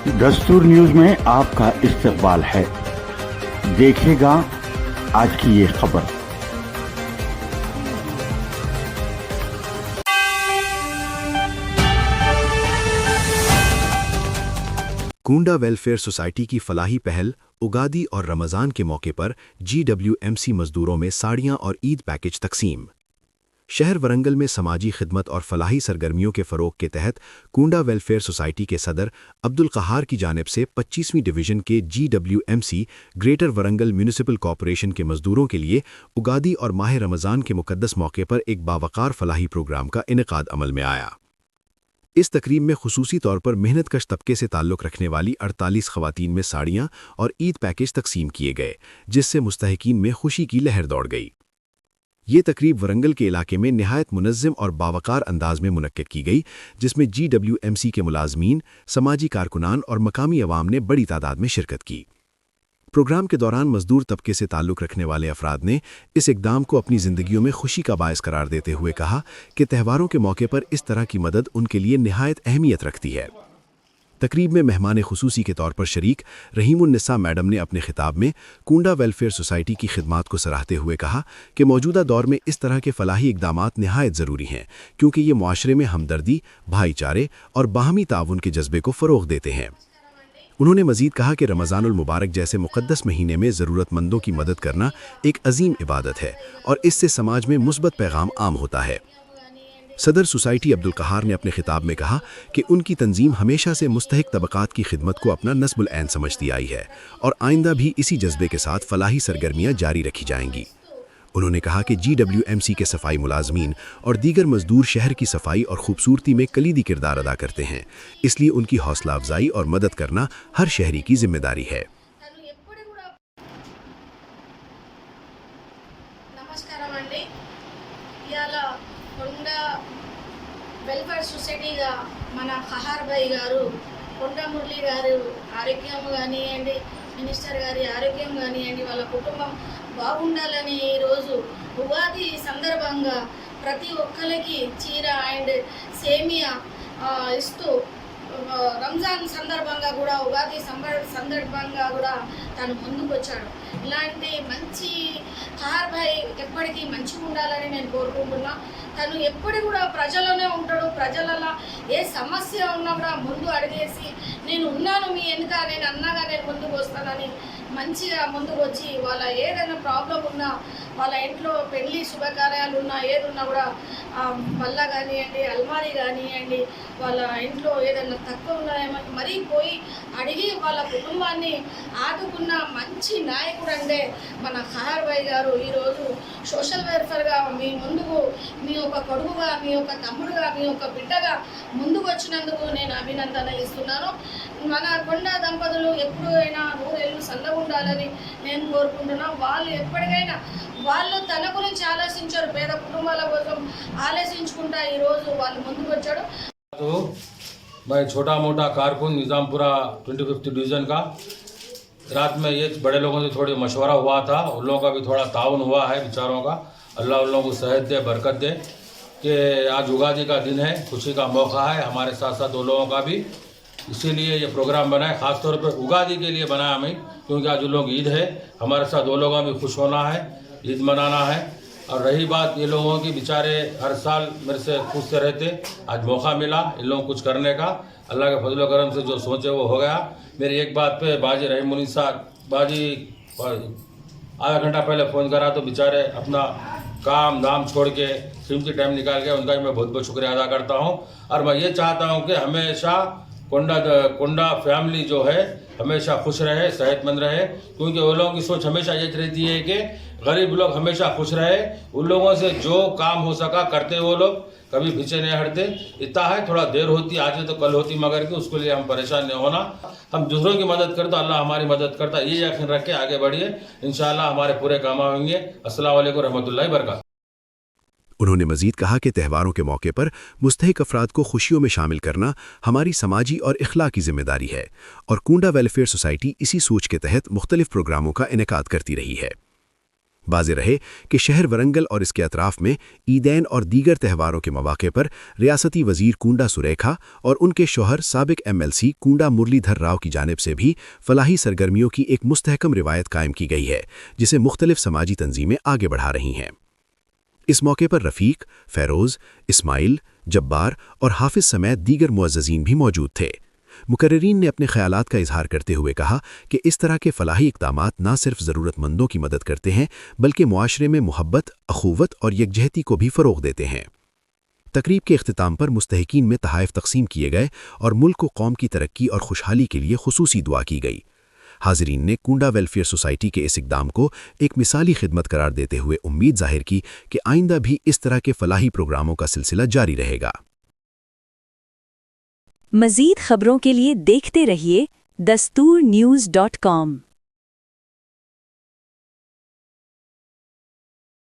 दस्तूर न्यूज में आपका इस्तकबाल है। देखिएगा आज की ये खबर। कुंडा वेलफेयर सोसाइटी की फलाही पहल उगादी और रमज़ान के मौके पर GWMC मजदूरों में साड़ियां और ईद पैकेज तकसीम। शहर वरंगल में समाजी खिदमत और फलाही सरगर्मियों के फ़रोग के तहत कुंडा वेलफेयर सोसाइटी के सदर अब्दुल क़हार की जानिब से 25वीं डिवीज़न के GWMC greater Warangal municipal corporation के मजदूरों के लिए उगादी और माह रमज़ान के मुक़द्दस मौके पर एक बावकार फलाही प्रोग्राम का इनेकाद अमल में आया। इस तकरीब में खुसूसी तौर पर मेहनतकश तबके से ताल्लुक़ रखने वाली 48 ख़वातीन में साड़ियाँ और ईद पैकेज तकसीम किए गए, जिससे मुस्तहिकीन में खुशी की लहर दौड़ गई। ये तकरीब वरंगल के इलाके में निहायत मुनज़्ज़म और बावकार अंदाज में मुनक्किद की गई, जिसमें GWMC के मुलाज़मीन, समाजी कारकुनान और मकामी अवाम ने बड़ी तादाद में शिरकत की। प्रोग्राम के दौरान मजदूर तबके से ताल्लुक़ रखने वाले अफराद ने इस इक़दाम को अपनी ज़िंदगियों में खुशी का बायस करार देते हुए कहा कि त्योहारों के मौके पर इस तरह की मदद उनके लिए निहायत अहमियत रखती है। तकरीब में मेहमान खुसूसी के तौर पर शरीक रहीमुन्निसा मैडम ने अपने खिताब में कुंडा वेलफेयर सोसाइटी की खिदमात को सराहते हुए कहा कि मौजूदा दौर में इस तरह के फलाही इक़दामात निहायत ज़रूरी हैं, क्योंकि ये मुआशरे में हमदर्दी, भाईचारे और बाहमी ताउन के जज्बे को फ़रोग़ देते हैं। उन्होंने मज़ीद कहा कि रमज़ानुल मुबारक जैसे मुक़द्दस महीने में ज़रूरतमंदों की मदद करना एक अजीम इबादत है और इससे समाज में मुस्बत पैगाम आम होता है। सदर सोसाइटी अब्दुल क़हार ने अपने खिताब में कहा कि उनकी तंजीम हमेशा से मुस्तहिक तबक़ात की खिदमत को अपना नस्बुल ऐन समझती आई है और आइंदा भी इसी जज्बे के साथ फलाही सरगर्मियाँ जारी रखी जाएंगी। उन्होंने कहा कि GWMC के सफाई मुलाजमीन और दीगर मजदूर शहर की सफाई और खूबसूरती में कलीदी किरदार अदा करते हैं, इसलिए उनकी हौसला अफजाई और मदद करना हर शहरी की जिम्मेदारी है। వెల్ఫేర్ సొసైటీగా మన ఖహార్ భాయ్ గారు కొండ మురళి గారు ఆరోగ్యం కానివ్వండి, మినిస్టర్ గారి ఆరోగ్యం కానివ్వండి, వాళ్ళ కుటుంబం బాగుండాలని ఈరోజు ఉగాది సందర్భంగా ప్రతి ఒక్కరికి చీర అండ్ సేమియా ఇస్తూ రంజాన్ సందర్భంగా కూడా ఉగాది సందర్భంగా కూడా తను ముందుకు వచ్చాడు. ఇలాంటి మంచి ఖహార్ భాయ్ ఎప్పటికీ మంచిగా ఉండాలని నేను కోరుకుంటున్నా. తను ఎప్పుడు కూడా ప్రజలనే ఉంటాడు. ప్రజలలో ఏ సమస్య ఉన్నా కూడా ముందు అడిగేసి నేను ఉన్నాను మీ వెనుక, నేను అన్నాగా నేను ముందుకు వస్తానని మంచిగా ముందుకు వచ్చి వాళ్ళ ఏదైనా ప్రాబ్లం ఉన్నా, వాళ్ళ ఇంట్లో పెళ్లి శుభకార్యాలు ఉన్నా, ఏది ఉన్నా కూడా బల్ల కానివ్వండి, అల్మారీ కానివ్వండి, వాళ్ళ ఇంట్లో ఏదైనా తక్కువ ఉన్నాయేమో మరీ పోయి అడిగి వాళ్ళ కుటుంబాన్ని ఆదుకున్న మంచి నాయకుడు అంటే మన ఖహార్ భాయ్ గారు. ఈరోజు సోషల్ వెల్ఫేర్గా మీ ముందుకు, మీ ఒక కొడుకుగా, మీ ఒక తమ్ముడుగా, మీ ఒక బిడ్డగా ముందుకు వచ్చినందుకు నేను అభినందన ఇస్తున్నాను. మన కొండ దంపతులు ఎప్పుడైనా నూరేళ్ళు సల్లగా ఉండాలని నేను కోరుకుంటున్నా. వాళ్ళు ఎప్పటికైనా వాళ్ళు తన గురించి ఆలోచించారు, పేద కుటుంబాల కోసం ఆలోచించుకుంటా ఈరోజు వాళ్ళు ముందుకు వచ్చాడు. तो मैं छोटा मोटा कारकुन निज़ामपुरा 25th डिवीज़न का रात में ये बड़े लोगों से थोड़ी मशवरा हुआ था, उन लोगों का भी थोड़ा ताउन हुआ है बेचारों का। अल्लाह उन लोगों को सेहत दे, बरकत दे कि आज उगादी का दिन है, खुशी का मौका है हमारे साथ साथ उन लोगों का भी, इसीलिए ये प्रोग्राम बनाए। ख़ास तौर पर उगादी के लिए बनाया हमें, क्योंकि आज उन लोग ईद है, हमारे साथ वो लोगों भी खुश होना है, ईद मनाना है। और रही बात ये लोगों की, बेचारे हर साल मेरे से खुश से रहते, आज मौका मिला इन लोगों को कुछ करने का, अल्लाह के फजल करम से जो सोचे वो हो गया। मेरी एक बात पे बाजी रहीमुन्निसा बाजी आधा घंटा पहले फ़ोन करा तो बेचारे अपना काम धाम छोड़ के कीमती टाइम निकाल के, उनका भी मैं बहुत बहुत शुक्रिया अदा करता हूँ। और मैं ये चाहता हूँ कि हमेशा कुंडा फैमिली जो है हमेशा खुश रहे, सेहतमंद रहे, क्योंकि वो लोगों की सोच हमेशा ये रहती है कि गरीब लोग हमेशा खुश रहे। उन लोगों से जो काम हो सका करते, वो लोग कभी पीछे नहीं हटते। इतना है थोड़ा देर होती, आज है तो कल होती, मगर कि उसके लिए हम परेशान नहीं होना। हम दूसरों की मदद करते, अल्लाह हमारी मदद करता, ये यकीन रख के आगे बढ़िए, इंशाअल्लाह हमारे पूरे काम होंगे। अस्सलाम वालेकुम रहमतुल्लाहि बरकातहू। उन्होंने मजीद कहा कि त्योहारों के मौके पर मुस्तहिक अफराद को खुशियों में शामिल करना हमारी समाजी और इखलाकी जिम्मेदारी है और कुंडा वेलफेयर सोसाइटी इसी सोच के तहत मुख्तलिफ प्रोग्रामों का इनेकाद करती रही है। वाज़ेह रहे कि शहर वरंगल और इसके अतराफ़ में ईदैन और दीगर त्योहारों के मौके पर रियासती वज़ीर कुंडा सुरेखा और उनके शौहर साबिक MLC कुंडा मुरलीधर राव की जानिब से भी फलाही सरगर्मियों की एक मुस्तहकम रिवायत कायम की गई है, जिसे मुख्तलिफ समाजी तंजीमें आगे बढ़ा रही हैं। इस मौके पर रफ़ीक, फ़ैरोज़, इस्माइल, जब्बार और हाफिज़ समेत दीगर मुअज़्ज़ज़ीन भी मौजूद थे। मुकर्रिरीन ने अपने ख़यालात का इजहार करते हुए कहा कि इस तरह के फलाही इक़दामात न सिर्फ ज़रूरतमंदों की मदद करते हैं बल्कि मुआशरे में मोहब्बत, अख़ूवत और यकजहती को भी फ़रोग़ देते हैं। तकरीब के इख्तिताम पर मुस्तहिकीन में तहाइफ़ तक़सीम किए गए और मुल्क को कौम की तरक्की और खुशहाली के लिए खुसूसी दुआ की गई। हाज़रीन ने कुंडा वेलफेयर सोसाइटी के इस इक़दाम को एक मिसाली खिदमत करार देते हुए उम्मीद ज़ाहिर की कि आइंदा भी इस तरह के फलाही प्रोग्रामों का सिलसिला जारी रहेगा। मज़ीद ख़बरों के लिए देखते रहिए dastoornews.com।